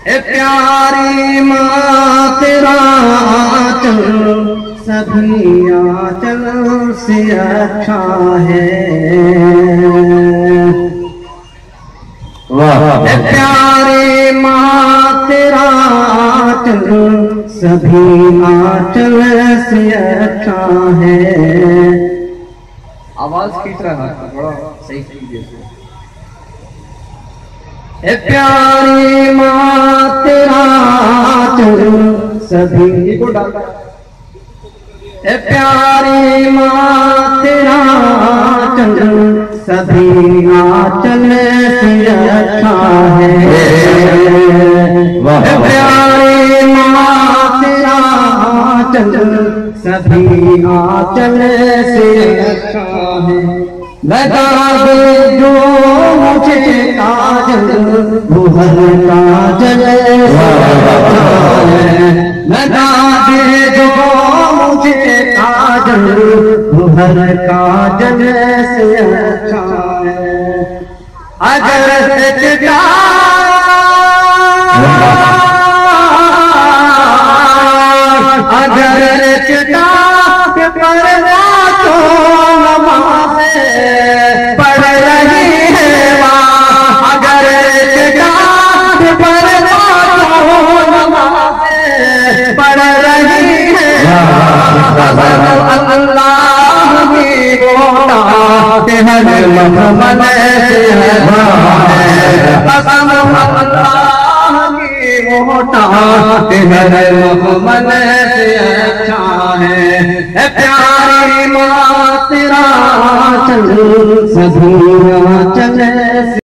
ए प्यारी माँ तेरा आंचल सभी आंचल से अच्छा है। ए प्यारी माँ तेरा आंचल सभी आंचल से अच्छा है। आवाज खींच रहा है, बड़ा सही कीजिए। ए प्यारी माँ तेरा आंचल सभी को डाल। ए प्यारी माँ तेरा आंचल सभी आंचल से अच्छा है। ए प्यारी माँ तेरा आंचल सभी आंचल से अच्छा है। लगा दे जो मुझे काजल भुवर काजल लगा दे जो मुझे काजल भुवर काजल से अच्छा है। अगर सजदा अगर सजदा परवा तो नमाज़ पढ़ रही है माँ। अगर किताब परवा तो नमाज़ पढ़ रही है। अल्लाह की गोटा हर मन से कसम अल्लाह की गोटा हर मन से अच्छा है। प्यारी माँ तेरा आंचल सभी आंचल